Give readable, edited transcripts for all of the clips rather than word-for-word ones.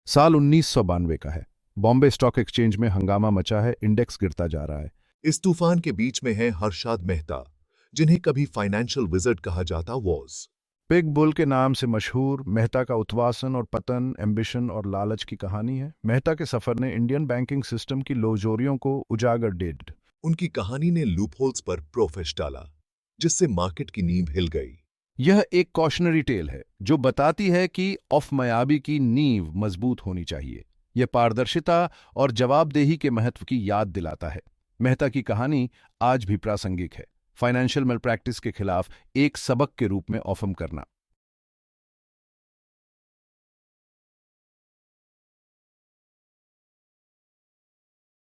साल 1992 का है। बॉम्बे स्टॉक एक्सचेंज में हंगामा मचा है, इंडेक्स गिरता जा रहा है। इस तूफान के बीच में है हर्षद मेहता, जिन्हें कभी फाइनेंशियल विजर्ड कहा जाता वॉज। बिग बुल के नाम से मशहूर मेहता का उत्वासन और पतन, एम्बिशन और लालच की कहानी है। मेहता के सफर ने इंडियन बैंकिंग सिस्टम की लोजोरियों को उजागर डेड। उनकी कहानी ने लूपहोल्स पर प्रोफिश डाला, जिससे मार्केट की नींव हिल गई। यह एक कॉशनरी टेल है जो बताती है कि ऑफ-मयाबी की नींव मजबूत होनी चाहिए। यह पारदर्शिता और जवाबदेही के महत्व की याद दिलाता है। मेहता की कहानी आज भी प्रासंगिक है। फाइनेंशियल मैलप्रैक्टिस के खिलाफ एक सबक के रूप में ऑफम करना।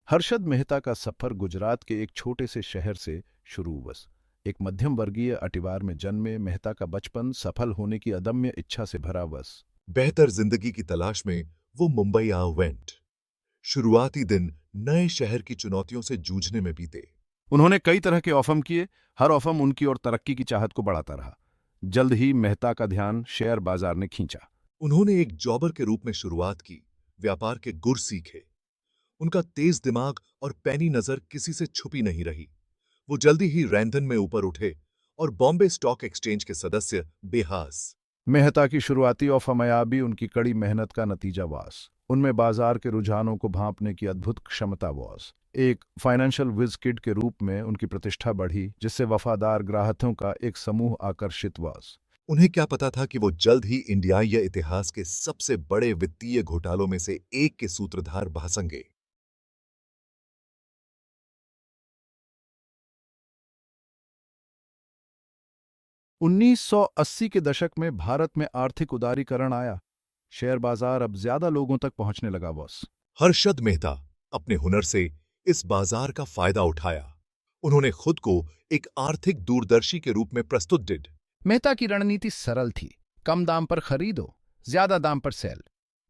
हर्षद मेहता का सफर गुजरात के एक छोटे से शहर से शुरू हुआ। एक मध्यम वर्गीय अटिवार में जन्मे मेहता का बचपन सफल होने की अदम्य इच्छा से भरा हुआ। बेहतर जिंदगी की तलाश में वो मुंबई आ वेंट। शुरुआती दिन नए शहर की चुनौतियों से जूझने में बीते। उन्होंने कई तरह के ऑफम किए, हर ऑफम उनकी ओर तरक्की की चाहत को बढ़ाता रहा। जल्द ही मेहता का ध्यान शेयर बाजार ने खींचा। उन्होंने एक जॉबर के रूप में शुरुआत की, व्यापार के गुर सीखे। उनका तेज दिमाग और पैनी नजर किसी से छुपी नहीं रही। वो जल्दी ही रैंधन में ऊपर उठे और बॉम्बे स्टॉक एक्सचेंज के सदस्य बेहास। मेहता की शुरुआती ऑफमयाबी उनकी कड़ी मेहनत का नतीजा वास। उनमें बाजार के रुझानों को भांपने की अद्भुत क्षमता वास। एक फाइनेंशियल विज किड के रूप में उनकी प्रतिष्ठा बढ़ी, जिससे वफादार ग्राहकों का एक समूह आकर्षित वास। उन्हें क्या पता था कि वो जल्द ही इंडिया या इतिहास के सबसे बड़े वित्तीय घोटालों में से एक के सूत्रधार भासेंगे। 1980 के दशक में भारत में आर्थिक उदारीकरण आया। शेयर बाजार अब ज्यादा लोगों तक पहुंचने लगा बॉस। हर्षद मेहता अपने हुनर से इस बाजार का फायदा उठाया। उन्होंने खुद को एक आर्थिक दूरदर्शी के रूप में प्रस्तुत डिड। मेहता की रणनीति सरल थी। कम दाम पर खरीदो, ज्यादा दाम पर सेल।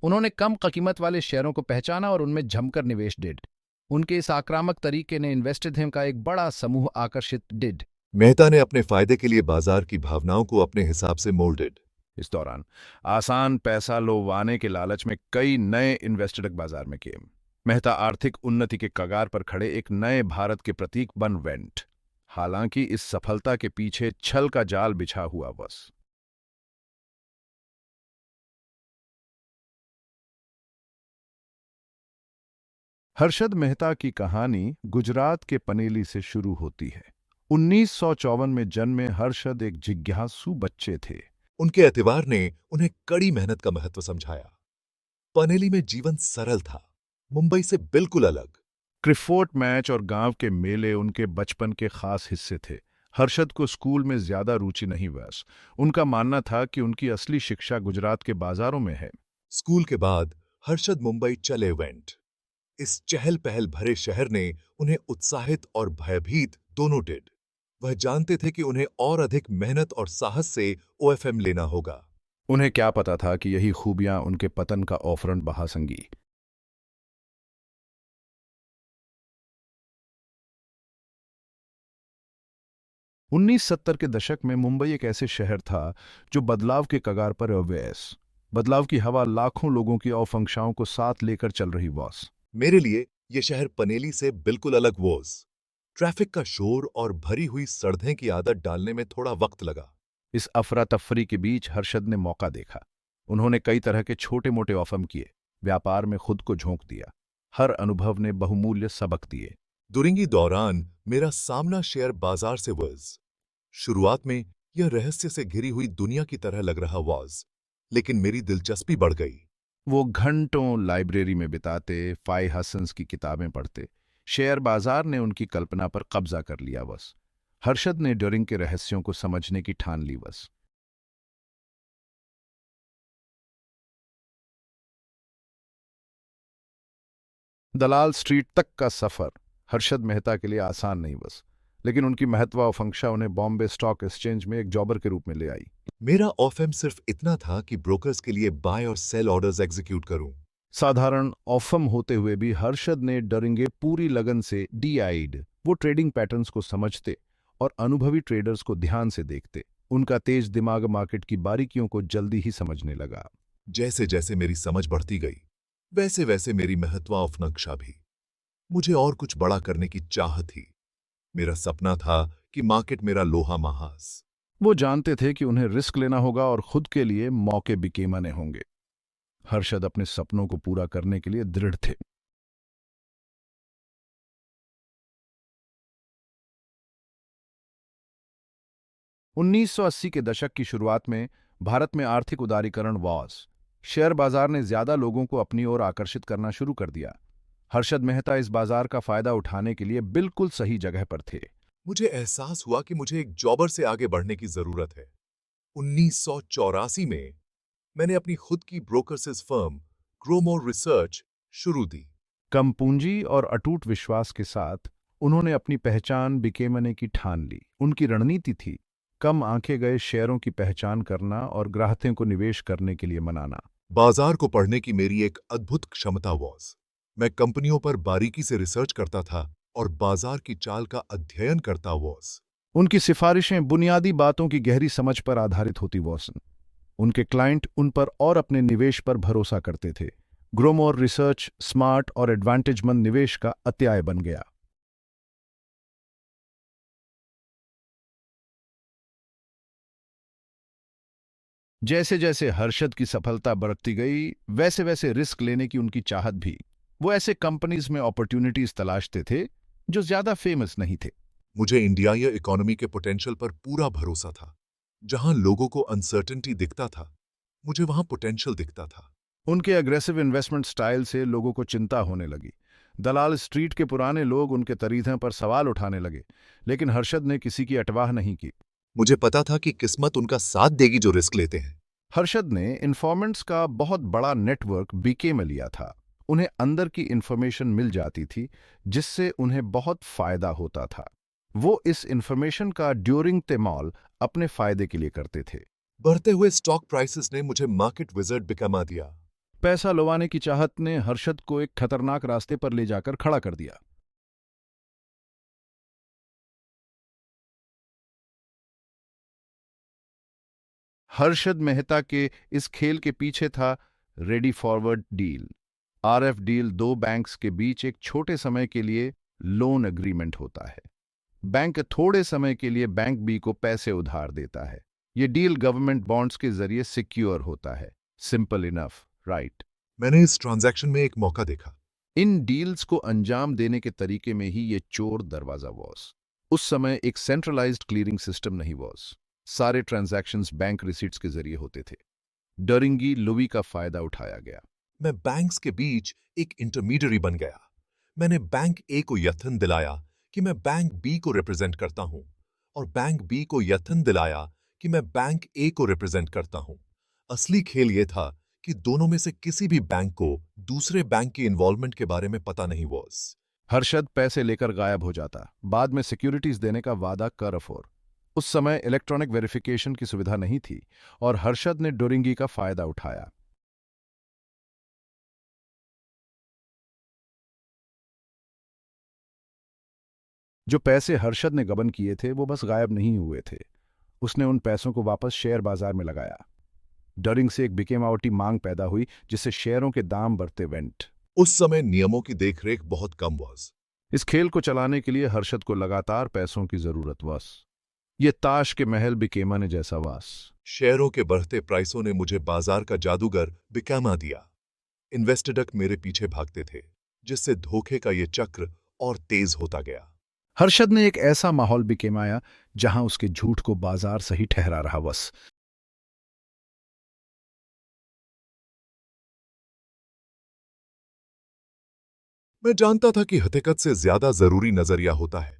उन्होंने कम कीमत वाले शेयरों को पहचाना और उनमें जमकर निवेश डिड। उनके इस आक्रामक तरीके ने इन्वेस्टर्स का एक बड़ा समूह आकर्षित डिड। मेहता ने अपने फायदे के लिए बाजार की भावनाओं को अपने हिसाब से मोल्डेड। इस दौरान आसान पैसा लोवाने के लालच में कई नए इन्वेस्टर बाजार में किए। मेहता आर्थिक उन्नति के कगार पर खड़े एक नए भारत के प्रतीक बन वेंट। हालांकि इस सफलता के पीछे छल का जाल बिछा हुआ बस। हर्षद मेहता की कहानी गुजरात के पनेली से शुरू होती है। 1954 में जन्मे हर्षद एक जिज्ञासु बच्चे थे। उनके अतिवार ने उन्हें कड़ी मेहनत का महत्व समझाया। पनेली में जीवन सरल था, मुंबई से बिल्कुल अलग। क्रिकेट मैच और गांव के मेले उनके बचपन के खास हिस्से थे। हर्षद को स्कूल में ज्यादा रुचि नहीं बस। उनका मानना था कि उनकी असली शिक्षा गुजरात के बाजारों में है। स्कूल के बाद हर्षद मुंबई चले वेंट। इस चहल पहल भरे शहर ने उन्हें उत्साहित और भयभीत दोनों डिड। वह जानते थे कि उन्हें और अधिक मेहनत और साहस से ओएफएम लेना होगा। उन्हें क्या पता था कि यही खूबियां उनके पतन का औफरन बहा संगी। 1970 के दशक में मुंबई एक ऐसे शहर था जो बदलाव के कगार पर अवैस। बदलाव की हवा लाखों लोगों की आकांक्षाओं को साथ लेकर चल रही बॉस। मेरे लिए यह शहर पनेली से बिल्कुल अलग वॉज। ट्रैफिक का शोर और भरी हुई सड़कें की आदत डालने में थोड़ा वक्त लगा। इस अफरा तफरी के बीच हर्षद ने मौका देखा। उन्होंने कई तरह के छोटे मोटे ऑफम किए, व्यापार में खुद को झोंक दिया। हर अनुभव ने बहुमूल्य सबक दिए। दुरिंगी दौरान मेरा सामना शेयर बाजार से वॉज। शुरुआत में यह रहस्य से घिरी हुई दुनिया की तरह लग रहा वॉज, लेकिन मेरी दिलचस्पी बढ़ गई। वो घंटों लाइब्रेरी में बिताते, फाइ हसन्स की किताबें पढ़ते। शेयर बाजार ने उनकी कल्पना पर कब्जा कर लिया बस। हर्षद ने ड्यूरिंग के रहस्यों को समझने की ठान ली बस। दलाल स्ट्रीट तक का सफर हर्षद मेहता के लिए आसान नहीं बस, लेकिन उनकी महत्वाकांक्षा उन्हें बॉम्बे स्टॉक एक्सचेंज में एक जॉबर के रूप में ले आई। मेरा ऑफएम सिर्फ इतना था कि ब्रोकर्स के लिए बाय और सेल ऑर्डर्स एग्जीक्यूट करूं। साधारण ऑफम होते हुए भी हर्षद ने डरेंगे पूरी लगन से डीआईड। वो ट्रेडिंग पैटर्न्स को समझते और अनुभवी ट्रेडर्स को ध्यान से देखते। उनका तेज दिमाग मार्केट की बारीकियों को जल्दी ही समझने लगा। जैसे जैसे मेरी समझ बढ़ती गई, वैसे वैसे मेरी महत्वाकांक्षा भी। मुझे और कुछ बड़ा करने की चाह थी। मेरा सपना था कि मार्केट मेरा लोहा महास। वो जानते थे कि उन्हें रिस्क लेना होगा और खुद के लिए मौके बिकेमाने होंगे। हर्षद अपने सपनों को पूरा करने के लिए दृढ़ थे। 1980 के दशक की शुरुआत में भारत में आर्थिक उदारीकरण वॉज। शेयर बाजार ने ज्यादा लोगों को अपनी ओर आकर्षित करना शुरू कर दिया। हर्षद मेहता इस बाजार का फायदा उठाने के लिए बिल्कुल सही जगह पर थे। मुझे एहसास हुआ कि मुझे एक जॉबर से आगे बढ़ने की जरूरत है। 1984 में मैंने अपनी खुद की ब्रोकर्सेस फर्म ग्रोमोर रिसर्च शुरू दी। कम पूंजी और अटूट विश्वास के साथ उन्होंने अपनी पहचान बिकेमने की ठान ली। उनकी रणनीति थी कम आंके गए शेयरों की पहचान करना और ग्राहकों को निवेश करने के लिए मनाना। बाजार को पढ़ने की मेरी एक अद्भुत क्षमता वॉज। मैं कंपनियों पर बारीकी से रिसर्च करता था और बाजार की चाल का अध्ययन करता वॉज। उनकी सिफारिशें बुनियादी बातों की गहरी समझ पर आधारित होती वॉसन। उनके क्लाइंट उन पर और अपने निवेश पर भरोसा करते थे। ग्रोमोर रिसर्च स्मार्ट और एडवांटेजमंद निवेश का अत्याय बन गया। जैसे जैसे हर्षद की सफलता बढ़ती गई वैसे वैसे रिस्क लेने की उनकी चाहत भी। वो ऐसे कंपनीज में अपॉर्चुनिटीज तलाशते थे जो ज्यादा फेमस नहीं थे। मुझे इंडिया या इकोनॉमी के पोटेंशियल पर पूरा भरोसा था। जहां लोगों को अनसर्टेनिटी दिखता था, मुझे वहां पोटेंशियल दिखता था। उनके अग्रेसिव इन्वेस्टमेंट स्टाइल से लोगों को चिंता होने लगी। दलाल स्ट्रीट के पुराने लोग उनके तरीकों पर सवाल उठाने लगे, लेकिन हर्षद ने किसी की अटवाह नहीं की। मुझे पता था कि किस्मत उनका साथ देगी जो रिस्क लेते हैं। हर्षद ने इन्फॉर्मेंट्स का बहुत बड़ा नेटवर्क बीके में लिया था। उन्हें अंदर की इन्फॉर्मेशन मिल जाती थी जिससे उन्हें बहुत फायदा होता था। वो इस इन्फॉर्मेशन का ड्यूरिंग तेमौल अपने फायदे के लिए करते थे। बढ़ते हुए स्टॉक प्राइसेस ने मुझे मार्केट विजर्ड बिकमा दिया। पैसा लुभाने की चाहत ने हर्षद को एक खतरनाक रास्ते पर ले जाकर खड़ा कर दिया। हर्षद मेहता के इस खेल के पीछे था ready forward deal. RF deal दो बैंक्स के बीच एक छोटे समय के लिए लोन एग्रीमेंट होता है। बैंक थोड़े समय के लिए बैंक बी को पैसे उधार देता है। ये डील गवर्नमेंट बॉन्ड्स के जरिए सिक्योर होता है। Simple enough, right? मैंने इस ट्रांजैक्शन में एक मौका देखा। इन डील्स को अंजाम देने के तरीके में ही ये चोर दरवाजा वॉस। उस समय एक सेंट्रलाइज्ड क्लियरिंग सिस्टम नहीं वॉस। सारे ट्रांजैक्शंस बैंक रिसीट्स के जरिए होते थे। डरिंगी लुवी का फायदा उठाया गया। मैं बैंक्स के बीच एक इंटरमीडियरी बन गया। मैंने बैंक ए को यत्न दिलाया कि मैं बैंक बी को रिप्रेजेंट करता हूं, और बैंक बी को यत्न दिलाया कि मैं बैंक ए को रिप्रेजेंट करता हूं। असली खेल यह था कि दोनों में से किसी भी बैंक को दूसरे बैंक की इन्वॉल्वमेंट के बारे में पता नहीं वॉज। हर्षद पैसे लेकर गायब हो जाता, बाद में सिक्योरिटीज देने का वादा कर अफोर। उस समय इलेक्ट्रॉनिक वेरिफिकेशन की सुविधा नहीं थी और हर्षद ने डोरिंगी का फायदा उठाया। जो पैसे हर्षद ने गबन किए थे वो बस गायब नहीं हुए थे। उसने उन पैसों को वापस शेयर बाजार में लगाया। डरिंग से एक बिकेमावटी मांग पैदा हुई जिससे शेयरों के दाम बढ़ते वेंट। उस समय नियमों की देखरेख बहुत कम वॉज। इस खेल को चलाने के लिए हर्षद को लगातार पैसों की जरूरत वास। ये ताश के महल बिकेमाने जैसा वास। शेयरों के बढ़ते प्राइसों ने मुझे बाजार का जादूगर बिकमा दिया। इन्वेस्टडक मेरे पीछे भागते थे, जिससे धोखे का ये चक्र और तेज होता गया। हर्षद ने एक ऐसा माहौल बिकेमाया जहां उसके झूठ को बाजार सही ठहरा रहा बस। मैं जानता था कि हकीकत से ज्यादा जरूरी नजरिया होता है।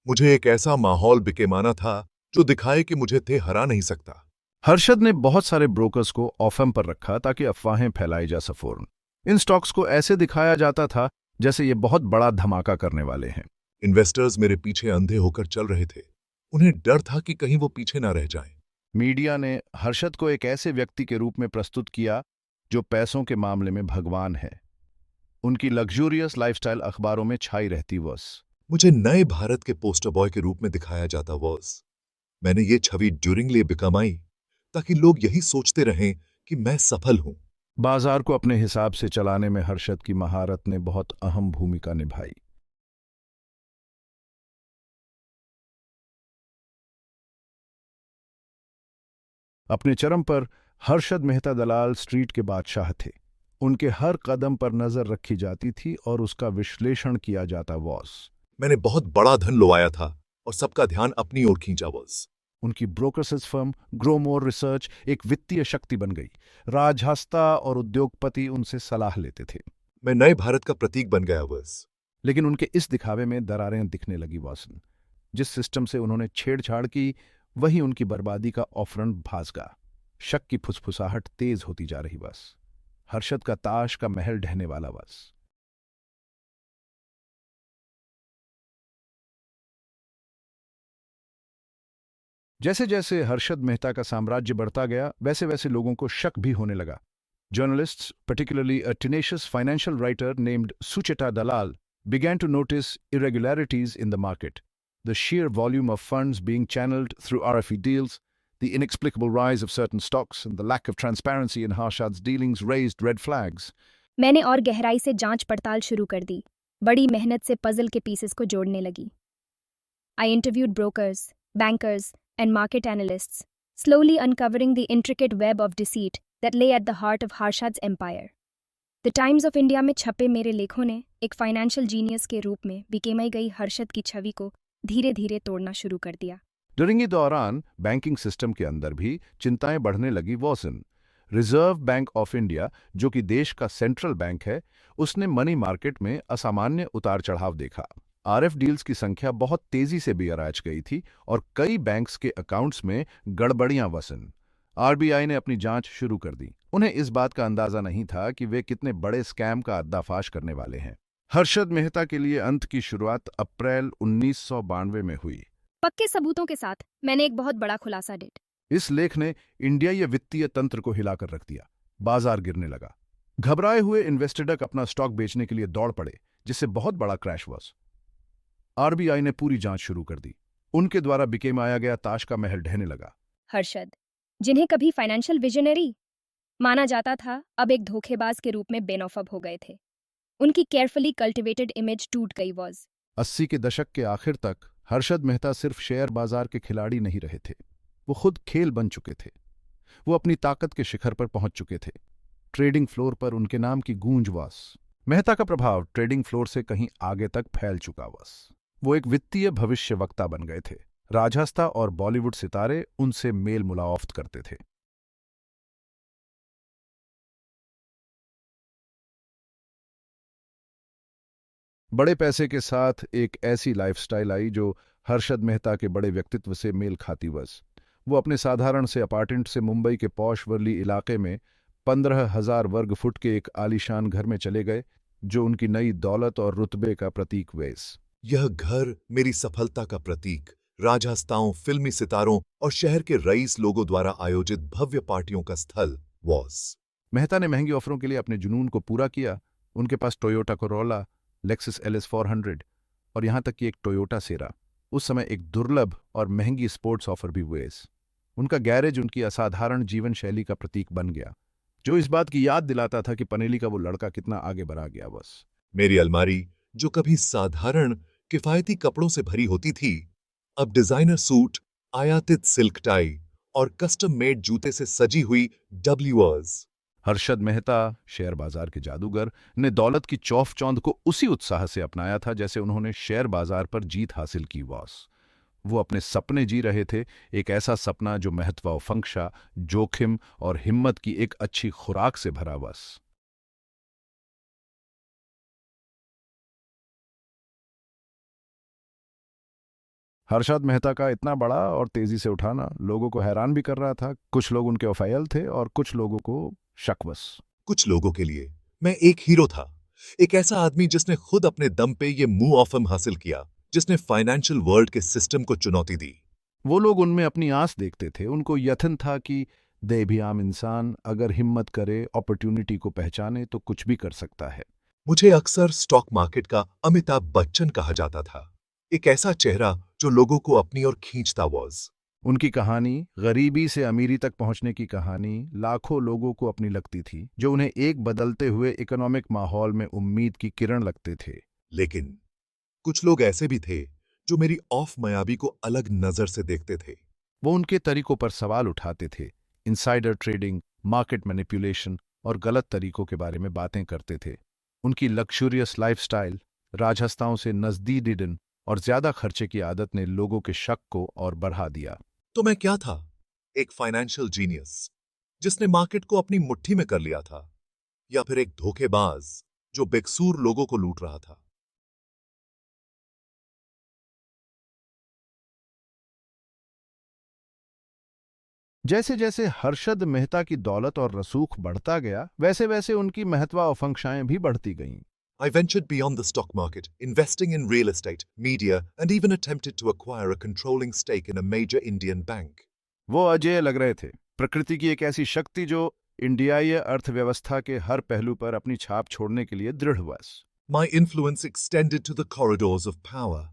मुझे एक ऐसा माहौल बिकेमाना था जो दिखाए कि मुझे थे हरा नहीं सकता। हर्षद ने बहुत सारे ब्रोकर्स को ऑफम पर रखा ताकि अफवाहें फैलाई जा सफोरन। इन स्टॉक्स को ऐसे दिखाया जाता था जैसे ये बहुत बड़ा धमाका करने वाले हैं। इन्वेस्टर्स मेरे पीछे अंधे होकर चल रहे थे। उन्हें डर था कि कहीं वो पीछे ना रह जाएं। मीडिया ने हर्षद को एक ऐसे व्यक्ति के रूप में प्रस्तुत किया जो पैसों के मामले में भगवान है। उनकी लग्जूरियस लाइफस्टाइल अखबारों में छाई रहती वॉस। मुझे नए भारत के पोस्टर बॉय के रूप में दिखाया जाता वॉज। मैंने ये छवि ड्यूरिंगली बिकमाई ताकि लोग यही सोचते रहें कि मैं सफल हूं। बाजार को अपने हिसाब से चलाने में हर्षद की महारत ने बहुत अहम भूमिका निभाई। अपने चरम पर हर्षद मेहता दलाल स्ट्रीट के बादशाह थे। उनके हर कदम पर नजर रखी जाती थी और उसका विश्लेषण किया जाता वॉस। मैंने बहुत बड़ा धन लुभाया था और सबका ध्यान अपनी ओर खींचा वॉस। उनकी ब्रोकर्स फर्म ग्रोमोर रिसर्च एक वित्तीय शक्ति बन गई। राजहस्ता और उद्योगपति उनसे सलाह लेते थे। मैं नए भारत का प्रतीक बन गया वॉस। लेकिन उनके इस दिखावे में दरारें दिखने लगी वॉसन। जिस सिस्टम से उन्होंने छेड़छाड़ की वही उनकी बर्बादी का ऑफरन भास गया। शक की फुसफुसाहट तेज होती जा रही बस। हर्षद का ताश का महल ढहने वाला बस। जैसे जैसे हर्षद मेहता का साम्राज्य बढ़ता गया वैसे वैसे लोगों को शक भी होने लगा। Journalists, particularly a tenacious financial writer named Sucheta Dalal, began to notice irregularities in the market. The sheer volume of funds being channeled through RFE deals, the inexplicable rise of certain stocks, and the lack of transparency in Harshad's dealings raised red flags. मैंने और गहराई से जांच पड़ताल शुरू कर दी। बड़ी मेहनत से पजल के पीसेस को जोड़ने लगी। I interviewed brokers, bankers, and market analysts, slowly uncovering the intricate web of deceit that lay at the heart of Harshad's empire. The Times of India में छपे मेरे लेखों ने एक फाइनेंशियल जीनियस के रूप में बिकेमाई गई हर्षद की छवि को धीरे धीरे तोड़ना शुरू कर दिया। During ये दौरान बैंकिंग सिस्टम के अंदर भी चिंताएं बढ़ने लगी वॉसन। रिजर्व बैंक ऑफ इंडिया, जो कि देश का सेंट्रल बैंक है, उसने मनी मार्केट में असामान्य उतार चढ़ाव देखा। आरएफ डील्स की संख्या बहुत तेजी से बेअराज गई थी और कई बैंक्स के अकाउंट्स में गड़बड़ियां वसन। आरबीआई ने अपनी जांच शुरू कर दी। उन्हें इस बात का अंदाजा नहीं था कि वे कितने बड़े स्कैम का पर्दाफाश करने वाले हैं। हर्षद मेहता के लिए अंत की शुरुआत अप्रैल 1992 में हुई। पक्के सबूतों के साथ मैंने एक बहुत बड़ा खुलासा डेट। इस लेख ने इंडियाई वित्तीय तंत्र को हिलाकर रख दिया। बाजार गिरने लगा। घबराए हुए इन्वेस्टर्स अपना स्टॉक बेचने के लिए दौड़ पड़े, जिससे बहुत बड़ा क्रैश हुआ। आरबीआई ने पूरी जांच शुरू कर दी। उनके द्वारा बिकेमाया गया ताश का महल ढहने लगा। हर्षद, जिन्हें कभी फाइनेंशियल विजनरी माना जाता था, अब एक धोखेबाज के रूप में बेनौफब हो गए थे। उनकी केयरफुली कल्टिवेटेड इमेज टूट गई वॉज। 80 के दशक के आखिर तक हर्षद मेहता सिर्फ शेयर बाजार के खिलाड़ी नहीं रहे थे, वो खुद खेल बन चुके थे। वो अपनी ताकत के शिखर पर पहुंच चुके थे। ट्रेडिंग फ्लोर पर उनके नाम की गूंज वास। मेहता का प्रभाव ट्रेडिंग फ्लोर से कहीं आगे तक फैल चुका वास। वो एक वित्तीय भविष्यवक्ता बन गए थे। राजहस्ता और बॉलीवुड सितारे उनसे मेल मुलाकात करते थे। बड़े पैसे के साथ एक ऐसी लाइफस्टाइल आई जो हर्षद मेहता के बड़े व्यक्तित्व से मेल खाती बस। वो अपने साधारण से अपार्टमेंट से मुंबई के पॉश वर्ली इलाके में 15,000 वर्ग फुट के एक आलीशान घर में चले गए, जो उनकी नई दौलत और रुतबे का प्रतीक वेस। यह घर मेरी सफलता का प्रतीक, राजहस्ताओं, फिल्मी सितारों और शहर के रईस लोगों द्वारा आयोजित भव्य पार्टियों का स्थल वॉस। मेहता ने महंगी ऑफरों के लिए अपने जुनून को पूरा किया। उनके पास टोयोटा कोरोला, लेक्सस LS 400 और यहां तक कि एक टोयोटा सेरा, उस समय एक दुर्लभ और महंगी स्पोर्ट्स ऑफर भी हुए। उनका गैरेज उनकी असाधारण जीवन शैली का प्रतीक बन गया, जो इस बात की याद दिलाता था कि पनेली का वो लड़का कितना आगे बढ़ा गया बस। मेरी अलमारी, जो कभी साधारण किफायती कपड़ों से भरी होती थी, अब डिजाइनर सूट, आयातित सिल्क टाई और कस्टम मेड जूते से सजी हुई डब्ल्यूअर्स। हर्षद मेहता, शेयर बाजार के जादूगर, ने दौलत की चौफ चौंध को उसी उत्साह से अपनाया था जैसे उन्होंने शेयर बाजार पर जीत हासिल की वॉस। वो अपने सपने जी रहे थे, एक ऐसा सपना जो महत्वाकांक्षा, जोखिम और हिम्मत की एक अच्छी खुराक से भरा बस। हर्षद मेहता का इतना बड़ा और तेजी से उठाना लोगों को हैरान भी कर रहा था। कुछ लोग उनके अफायल थे और कुछ लोगों को शक बस। कुछ लोगों के लिए मैं एक हीरो था, एक ऐसा आदमी जिसने खुद अपने दम पे ये मूव ऑफम हासिल किया, जिसने फाइनेंशियल वर्ल्ड के सिस्टम को चुनौती दी। वो लोग उनमें अपनी आस देखते थे। उनको यथन था कि दे भी आम इंसान अगर हिम्मत करे, अपॉर्चुनिटी को पहचाने तो कुछ भी कर सकता है। मुझे अक्सर स्टॉक मार्केट का अमिताभ बच्चन कहा जाता था, एक ऐसा चेहरा जो लोगों को अपनी ओर खींचता वॉज। उनकी कहानी, गरीबी से अमीरी तक पहुंचने की कहानी, लाखों लोगों को अपनी लगती थी, जो उन्हें एक बदलते हुए इकोनॉमिक माहौल में उम्मीद की किरण लगते थे। लेकिन कुछ लोग ऐसे भी थे जो मेरी ऑफ मयाबी को अलग नजर से देखते थे। वो उनके तरीकों पर सवाल उठाते थे, इनसाइडर ट्रेडिंग, मार्केट मैनिपुलेशन और गलत तरीकों के बारे में बातें करते थे। उनकी लग्जूरियस लाइफस्टाइल, राजहंसताओं से नजदीक और ज्यादा खर्चे की आदत ने लोगों के शक को और बढ़ा दिया। तो मैं क्या था? एक फाइनेंशियल जीनियस जिसने मार्केट को अपनी मुट्ठी में कर लिया था, या फिर एक धोखेबाज जो बेकसूर लोगों को लूट रहा था? जैसे जैसे हर्षद मेहता की दौलत और रसूख बढ़ता गया, वैसे वैसे उनकी महत्वाकांक्षाएं भी बढ़ती गईं। I ventured beyond the stock market, investing in real estate, media, and even attempted to acquire a controlling stake in a major Indian bank. वो अजेय लग रहे थे, प्रकृति की एक ऐसी शक्ति जो इंडियाई अर्थव्यवस्था के हर पहलू पर अपनी छाप छोड़ने के लिए दृढ़वश। My influence extended to the corridors of power.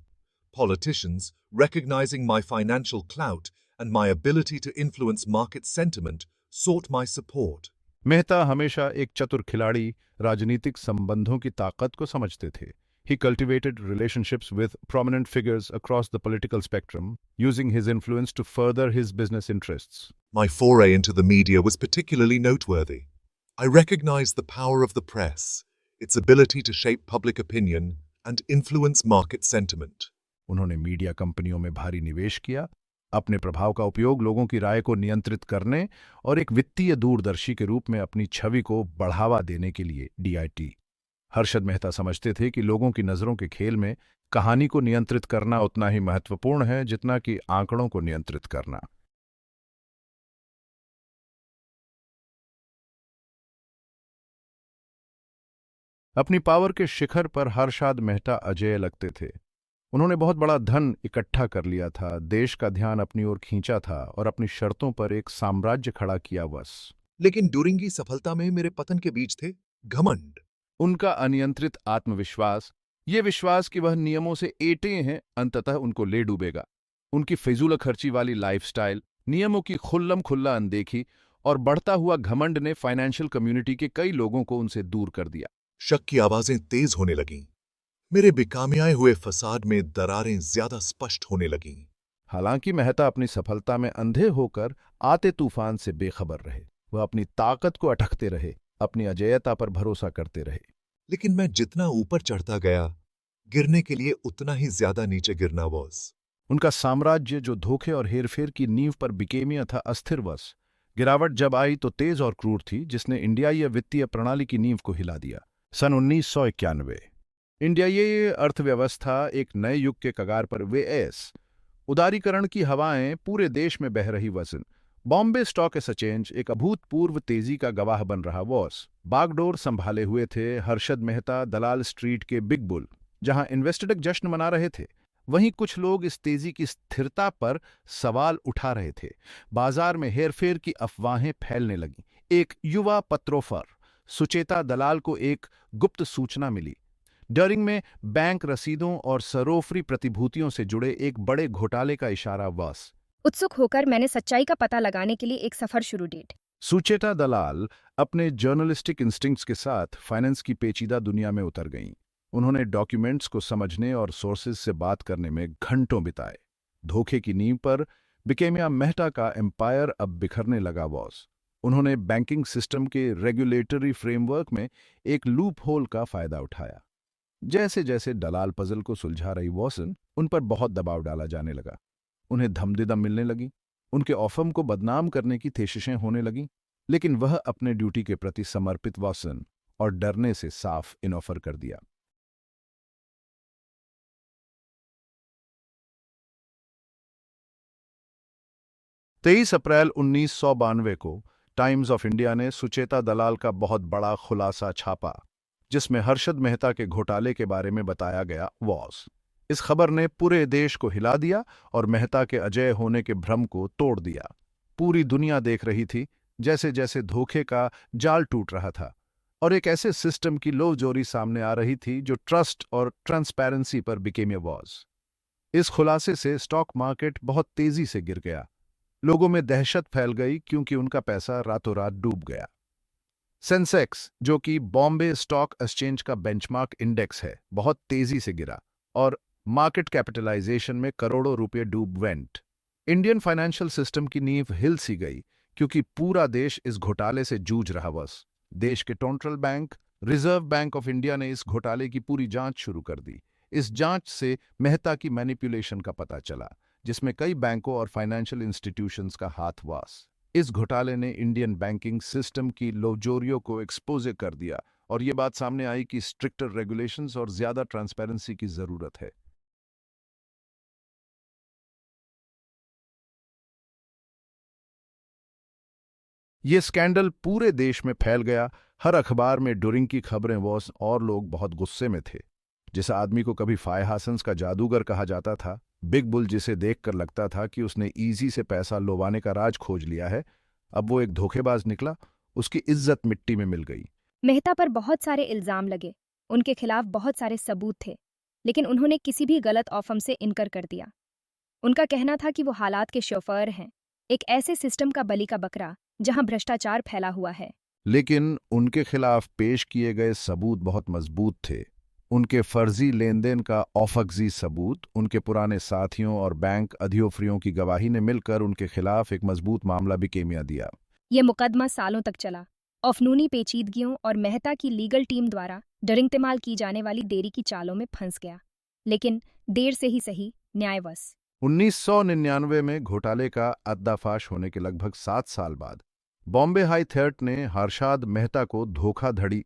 Politicians, recognizing my financial clout and my ability to influence market sentiment, sought my support. Mehta हमेशा एक चतुर खिलाड़ी, राजनीतिक संबंधों की ताकत को समझते थे। He cultivated relationships with prominent figures across the political spectrum, using his influence to further his business interests. My foray into the media was particularly noteworthy. I recognized the power of the press, its ability to shape public opinion and influence market sentiment. उन्होंने media कंपनियों में भारी निवेश किया, अपने प्रभाव का उपयोग लोगों की राय को नियंत्रित करने और एक वित्तीय दूरदर्शी के रूप में अपनी छवि को बढ़ावा देने के लिए DIT। हर्षद मेहता समझते थे कि लोगों की नज़रों के खेल में कहानी को नियंत्रित करना उतना ही महत्वपूर्ण है जितना कि आंकड़ों को नियंत्रित करना। अपनी पावर के शिखर पर हर्षद मेहता अजेय लगते थे। उन्होंने बहुत बड़ा धन इकट्ठा कर लिया था, देश का ध्यान अपनी ओर खींचा था और अपनी शर्तों पर एक साम्राज्य खड़ा किया बस। लेकिन डूरिंग की सफलता में मेरे पतन के बीच थे घमंड। उनका अनियंत्रित आत्मविश्वास, ये विश्वास कि वह नियमों से एटे हैं, अंततः उनको ले डूबेगा। उनकी फिजूल खर्ची वाली लाइफस्टाइल, नियमों की खुल्लम खुल्ला अनदेखी और बढ़ता हुआ घमंड ने फाइनेंशियल कम्युनिटी के कई लोगों को उनसे दूर कर दिया। शक की आवाजें तेज होने लगीं। मेरे बेकामयाए हुए फसाद में दरारें ज्यादा स्पष्ट होने लगीं। हालांकि मेहता अपनी सफलता में अंधे होकर आते तूफान से बेखबर रहे। वह अपनी ताकत को अटकते रहे, अपनी अजेयता पर भरोसा करते रहे। लेकिन मैं जितना ऊपर चढ़ता गया, गिरने के लिए उतना ही ज्यादा नीचे गिरना वॉज। उनका साम्राज्य जो धोखे और हेरफेर की नींव पर बिकेमिया था, अस्थिरवश। गिरावट जब आई तो तेज और क्रूर थी, जिसने इंडियाई वित्तीय प्रणाली की नींव को हिला दिया। सन 1991 इंडियाई अर्थव्यवस्था एक नए युग के कगार पर उदारीकरण की हवाएं पूरे देश में बह रही वसन। बॉम्बे स्टॉक एक्सचेंज एक अभूतपूर्व तेजी का गवाह बन रहा वॉस। बागडोर संभाले हुए थे हर्षद मेहता, दलाल स्ट्रीट के बिग बुल। जहां इन्वेस्टर जश्न मना रहे थे, वहीं कुछ लोग इस तेजी की स्थिरता पर सवाल उठा रहे थे। बाजार में हेरफेर की अफवाहें फैलने लगीं। एक युवा पत्रोफर सुचेता दलाल को एक गुप्त सूचना मिली। डरिंग में बैंक रसीदों और सरोफरी प्रतिभूतियों से जुड़े एक बड़े घोटाले का इशारा वस। उत्सुक होकर मैंने सच्चाई का पता लगाने के लिए एक सफर शुरू डेट। सुचेता दलाल अपने जर्नलिस्टिक इंस्टिंक्ट्स के साथ फाइनेंस की पेचीदा दुनिया में उतर गईं। उन्होंने डॉक्यूमेंट्स को समझने और सोर्सेज से बात करने में घंटों बिताए। धोखे की नींव पर बिकेमिया मेहता का एम्पायर अब बिखरने लगा वॉस। उन्होंने बैंकिंग सिस्टम के रेगुलेटरी फ्रेमवर्क में एक लूप होल का फायदा उठाया। जैसे जैसे दलाल पजल को सुलझा रही वॉसन, उन पर बहुत दबाव डाला जाने लगा। उन्हें धमदेदम मिलने लगी, उनके ऑफम को बदनाम करने की कोशिशें होने लगीं। लेकिन वह अपने ड्यूटी के प्रति समर्पित वॉसन और डरने से साफ इनऑफर कर दिया। तेईस अप्रैल 1992 को टाइम्स ऑफ इंडिया ने सुचेता दलाल का बहुत बड़ा खुलासा छापा, जिसमें हर्षद मेहता के घोटाले के बारे में बताया गया वॉस। इस खबर ने पूरे देश को हिला दिया और मेहता के अजेय होने के भ्रम को तोड़ दिया। पूरी दुनिया देख रही थी जैसे जैसे धोखे का जाल टूट रहा था और एक ऐसे सिस्टम की लोजोरी सामने आ रही थी जो ट्रस्ट और ट्रांसपेरेंसी पर बिकेम ए वॉज। इस खुलासे से स्टॉक मार्केट बहुत तेजी से गिर गया। लोगों में दहशत फैल गई क्योंकि उनका पैसा रातों रात डूब गया। सेंसेक्स, जो कि बॉम्बे स्टॉक एक्सचेंज का बेंचमार्क इंडेक्स है, बहुत तेजी से गिरा और मार्केट कैपिटलाइजेशन में करोड़ों रुपए डूब वेंट। इंडियन फाइनेंशियल सिस्टम की नींव हिल सी गई क्योंकि पूरा देश इस घोटाले से जूझ रहा बस। देश के central bank, reserve bank of India ने इस घोटाले की पूरी जांच शुरू कर दी। इस जांच से मेहता की मैनिपुलेशन का पता चला, जिसमें कई बैंकों और फाइनेंशियल इंस्टीट्यूशंस का हाथ वास। इस घोटाले ने इंडियन बैंकिंग सिस्टम की लोजोरियों को एक्सपोज कर दिया और ये बात सामने आई कि स्ट्रिक्टर रेगुलेशंस और ज्यादा ट्रांसपेरेंसी की जरूरत है। ये स्कैंडल पूरे देश में फैल गया। हर अखबार में डुरिंग की खबरें वॉस और लोग बहुत गुस्से में थे। जिस आदमी को कभी फाय हासन्स का जादूगर कहा जाता था, बिग बुल जिसे देखकर लगता था कि उसने इजी से पैसा लोवाने का राज खोज लिया है, अब वो एक धोखेबाज निकला। उसकी इज्जत मिट्टी में मिल गई। मेहता पर बहुत सारे इल्जाम लगे, उनके खिलाफ बहुत सारे सबूत थे, लेकिन उन्होंने किसी भी गलत ऑफम से इनकार कर दिया। उनका कहना था कि वो हालात के शोफर हैं, एक ऐसे सिस्टम का बलि का बकरा जहां भ्रष्टाचार फैला हुआ है। लेकिन उनके खिलाफ पेश किए गए सबूत बहुत मजबूत थे। उनके फर्जी लेनदेन का औफक्जी सबूत, उनके पुराने साथियों और बैंक अधियोफरियों की गवाही ने मिलकर उनके खिलाफ एक मजबूत मामला भी केमिया दिया। ये मुकदमा सालों तक चला, अफनूनी पेचीदगियों और मेहता की लीगल टीम द्वारा डरिंगतिमाल की जाने वाली देरी की चालों में फंस गया, लेकिन देर से ही सही, न्यायवश। 1999 में घोटाले का पर्दाफाश होने के लगभग 7 साल बाद बॉम्बे हाई कोर्ट ने हर्षद मेहता को धोखाधड़ी,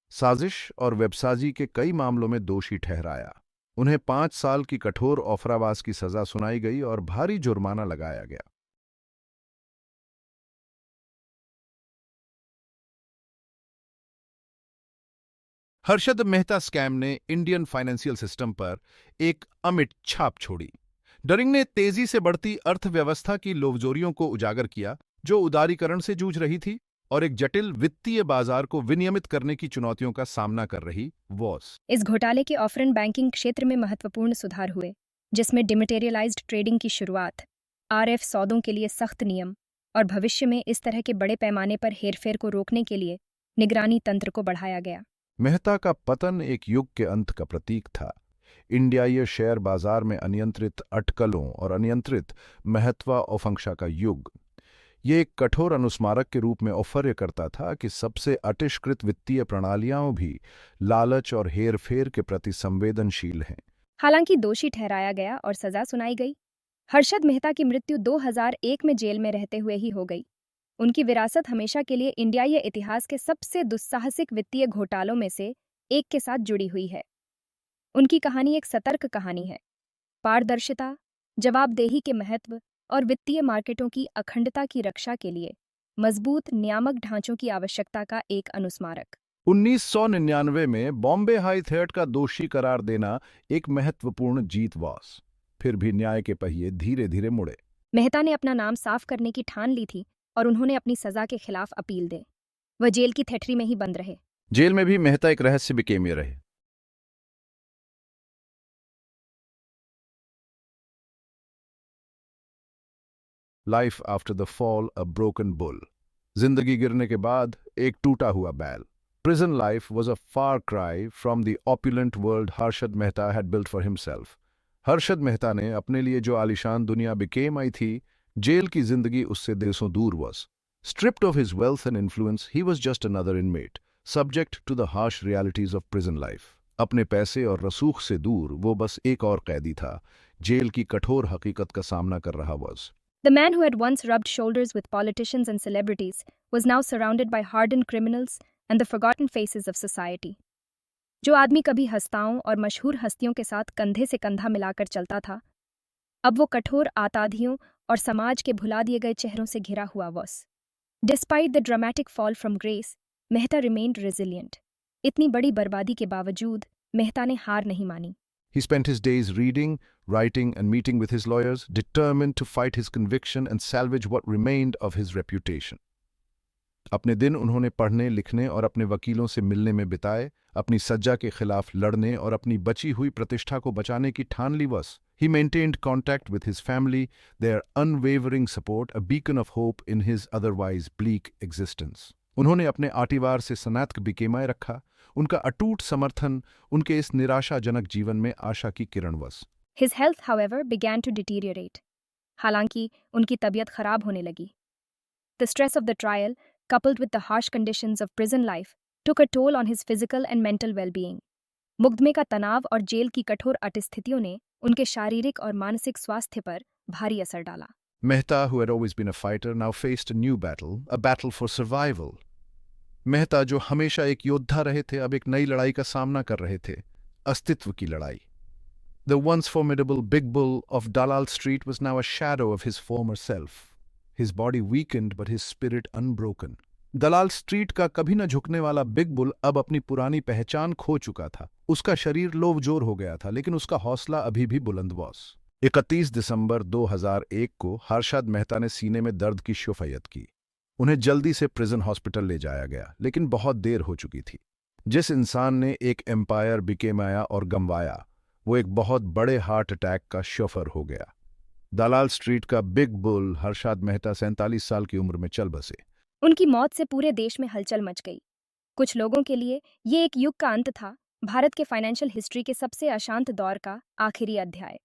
साजिश और वेबसाजी के कई मामलों में दोषी ठहराया। उन्हें 5 साल की कठोर औफरावास की सजा सुनाई गई और भारी जुर्माना लगाया गया। हर्षद मेहता स्कैम ने इंडियन फाइनेंशियल सिस्टम पर एक अमिट छाप छोड़ी। डरिंग ने तेजी से बढ़ती अर्थव्यवस्था की लोकजोरियों को उजागर किया, जो उदारीकरण से जूझ रही थी और एक जटिल वित्तीय बाजार को विनियमित करने की चुनौतियों का सामना कर रही वॉस। इस घोटाले के ऑफरन बैंकिंग क्षेत्र में महत्वपूर्ण सुधार हुए, जिसमें डिमेटेरियलाइज्ड ट्रेडिंग की शुरुआत, आरएफ सौदों के लिए सख्त नियम और भविष्य में इस तरह के बड़े पैमाने पर हेरफेर को रोकने के लिए निगरानी तंत्र को बढ़ाया गया। मेहता का पतन एक युग के अंत का प्रतीक था। इंडियाई शेयर बाजार में अनियंत्रित अटकलों और अनियंत्रित महत्वाकांक्षा का युग। ये एक कठोर अनुस्मारक के रूप में ऑफर करता था कि सबसे अतिष्कृत वित्तीय प्रणालियां भी लालच और हेरफेर के प्रति संवेदनशील हैं। हालांकि दोषी ठहराया गया और सजा सुनाई गई। हर्षद मेहता की मृत्यु 2001 में जेल में रहते हुए ही हो गई। उनकी विरासत हमेशा के लिए इंडियाई इतिहास के सबसे दुस्साहसिक वित्तीय घोटालों में से एक के साथ जुड़ी हुई है। उनकी कहानी एक सतर्क कहानी है, पारदर्शिता, जवाबदेही के महत्व और वित्तीय मार्केटों की अखंडता की रक्षा के लिए मजबूत नियामक ढांचों की आवश्यकता का एक अनुस्मारक। 1999 में बॉम्बे हाई कोर्ट का दोषी करार देना एक महत्वपूर्ण जीत वॉस। फिर भी न्याय के पहिए धीरे धीरे मुड़े। मेहता ने अपना नाम साफ करने की ठान ली थी और उन्होंने अपनी सजा के खिलाफ अपील दे। वह जेल की थैठरी में ही बंद रहे। जेल में भी मेहता एक रहस्य बिकेमिए रहे। Life after the fall a broken bull. जिंदगी गिरने के बाद एक टूटा हुआ बैल। Prison life was a far cry from the opulent world Harshad Mehta had built for himself. Harshad Mehta ने अपने लिए जो आलिशान दुनिया बिकेम आई थी, जेल की जिंदगी उससे देशों दूर was. Stripped of his wealth and influence, he was just another inmate, subject to the harsh realities of prison life. अपने पैसे और रसूख से दूर वो बस एक और कैदी था, जेल की कठोर हकीकत का सामना कर रहा was. The man who had once rubbed shoulders with politicians and celebrities was now surrounded by hardened criminals and the forgotten faces of society. जो आदमी कभी हस्ताओं और मशहूर हस्तियों के साथ कंधे से कंधा मिलाकर चलता था, अब वो कठोर आताधियों और समाज के भुला दिए गए चेहरों से घिरा हुआ was. Despite the dramatic fall from grace, Mehta remained resilient. इतनी बड़ी बर्बादी के बावजूद मेहता ने हार नहीं मानी। He spent his days reading, writing, and meeting with his lawyers, determined to fight his conviction and salvage what remained of his reputation. अपने दिन उन्होंने पढ़ने, लिखने और अपने वकीलों से मिलने में बिताए, अपनी सज्जा के खिलाफ लड़ने और अपनी बची हुई प्रतिष्ठा को बचाने की ठान ली बस। He maintained contact with his family, their unwavering support a beacon of hope in his otherwise bleak existence. उन्होंने अपने आटीवार से सनैतक बिकेमाय रखा, उनका अटूट समर्थन उनके इस निराशाजनक जीवन में आशा की किरण वस। His health, however, began to deteriorate. हालांकि उनकी तबीयत खराब होने लगी. The stress of the trial, coupled with the harsh conditions of prison life, took a toll on his physical and mental well-being. मुकदमे का तनाव और जेल की कठोर अतिस्थितियों ने उनके शारीरिक और मानसिक स्वास्थ्य पर भारी असर डाला. Mehta, who had always been a fighter, now faced a new battle, a battle for survival. Mehta, जो हमेशा एक योद्धा रहे थे, अब एक नई लड़ाई का सामना कर रहे थे, अस्तित्व की लड़ाई. The once formidable big bull of Dalal Street was now a shadow of his former self. His body weakened but his spirit unbroken. Dalal street का कभी न झुकने वाला बिग बुल अब अपनी पुरानी पहचान खो चुका था. उसका शरीर लोभजोर हो गया था, लेकिन उसका हौसला अभी भी बुलंद वॉस. 31 दिसंबर 2001 को हर्षद मेहता ने सीने में दर्द की शिकायत की. उन्हें जल्दी से प्रिजन हॉस्पिटल ले जाया गया, लेकिन बहुत देर हो चुकी थी. जिस इंसान ने एक एम्पायर बिकेमाया और गंवाया, वो एक बहुत बड़े हार्ट अटैक का शोफर हो गया. दलाल स्ट्रीट का बिग बुल हर्षद मेहता 47 साल की उम्र में चल बसे. उनकी मौत से पूरे देश में हलचल मच गई. कुछ लोगों के लिए ये एक युग का अंत था, भारत के फाइनेंशियल हिस्ट्री के सबसे अशांत दौर का आखिरी अध्याय.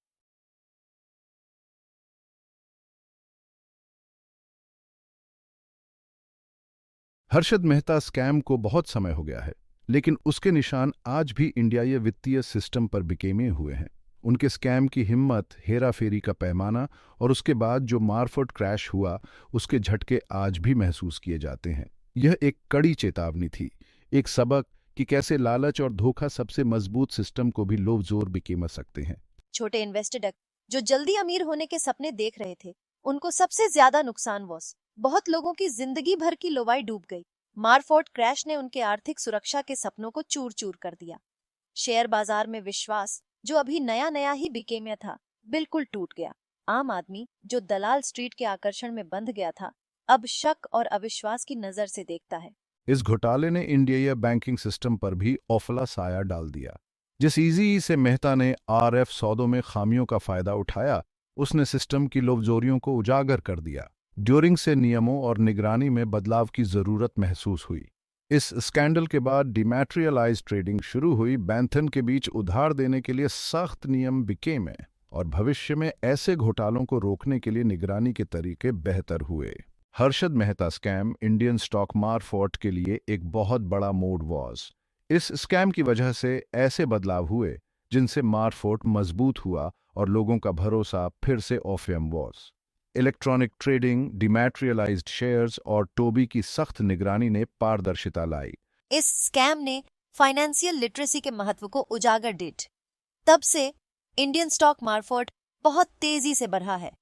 हर्षद मेहता स्कैम को बहुत समय हो गया है, लेकिन उसके निशान आज भी इंडिया वित्तीय सिस्टम पर बिकेमे हुए हैं. उनके स्कैम की हिम्मत, हेराफेरी का पैमाना और उसके बाद जो मार्फोर्ड क्रैश हुआ, उसके झटके आज भी महसूस किए जाते हैं. यह एक कड़ी चेतावनी थी, एक सबक कि कैसे लालच और धोखा सबसे मजबूत सिस्टम को भी लोभजोर बिकेमा सकते हैं. छोटे इन्वेस्टर जो जल्दी अमीर होने के सपने देख रहे थे, उनको सबसे ज्यादा नुकसान हुआ. बहुत लोगों की जिंदगी भर की लोवाई डूब गई. मार्फोर्ड क्रैश ने उनके आर्थिक सुरक्षा के सपनों को चूर चूर कर दिया. शेयर बाजार में विश्वास, जो अभी नया नया ही बिके में था, बिल्कुल टूट गया. आम आदमी, जो दलाल स्ट्रीट के आकर्षण में बंध गया था, अब शक और अविश्वास की नजर से देखता है. इस घोटाले ने इंडिया बैंकिंग सिस्टम पर भी औफला साया डाल दिया. जिस ईजी से मेहता ने आरएफ सौदों में खामियों का फायदा उठाया, उसने सिस्टम की लोभजोरियों को उजागर कर दिया. ड्यूरिंग से नियमों और निगरानी में बदलाव की जरूरत महसूस हुई. इस स्कैंडल के बाद डिमैटेरियलाइज्ड ट्रेडिंग शुरू हुई. बैंथन के बीच उधार देने के लिए सख्त नियम बिके में, और भविष्य में ऐसे घोटालों को रोकने के लिए निगरानी के तरीके बेहतर हुए. Harshad Mehta scam Indian stock market के लिए एक बहुत बड़ा मोड़ वॉज. इस स्कैम की वजह से ऐसे बदलाव हुए जिनसे मार्फोर्ड मजबूत हुआ और लोगों का भरोसा फिर से ऑफियम वॉज. इलेक्ट्रॉनिक ट्रेडिंग, डिमैटेरियलाइज्ड शेयर्स और टोबी की सख्त निगरानी ने पारदर्शिता लाई. इस स्कैम ने फाइनेंशियल लिटरेसी के महत्व को उजागर डिट. तब से इंडियन स्टॉक मार्फोर्ड बहुत तेजी से बढ़ा है.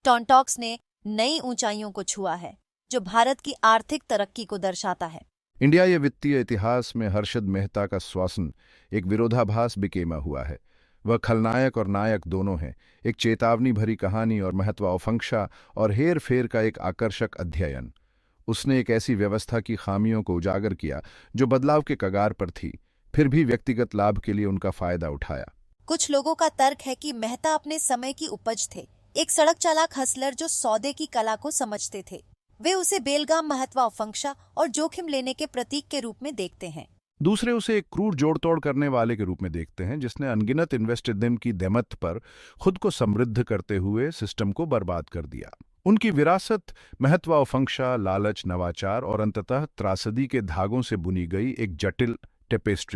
टॉन्टॉक्स ने नई ऊंचाइयों को छुआ है, जो भारत की आर्थिक तरक्की को दर्शाता है. इंडिया ये वित्तीय इतिहास में हर्षद मेहता का श्वासन एक विरोधाभास बिकेमा हुआ है. वह खलनायक और नायक दोनों हैं. एक चेतावनी भरी कहानी और महत्वाकांक्षा और हेर फेर का एक आकर्षक अध्ययन. उसने एक ऐसी व्यवस्था की खामियों को उजागर किया जो बदलाव के कगार पर थी, फिर भी व्यक्तिगत लाभ के लिए उनका फायदा उठाया. कुछ लोगों का तर्क है कि मेहता अपने समय की उपज थे, एक सड़क चालाक हसलर जो सौदे की कला को समझते थे. वे उसे बेलगाम महत्वाकांक्षा और जोखिम लेने के प्रतीक के रूप में देखते हैं. दूसरे उसे एक क्रूर जोड़तोड़ करने वाले के रूप में देखते हैं, जिसने अनगिनत इन्वेस्टर की देमत पर खुद को समृद्ध करते हुए सिस्टम को बर्बाद कर दिया. उनकी विरासत महत्वाकांक्षा, लालच, नवाचार और अंततः त्रासदी के धागों से बुनी गई एक जटिल टेपेस्ट्री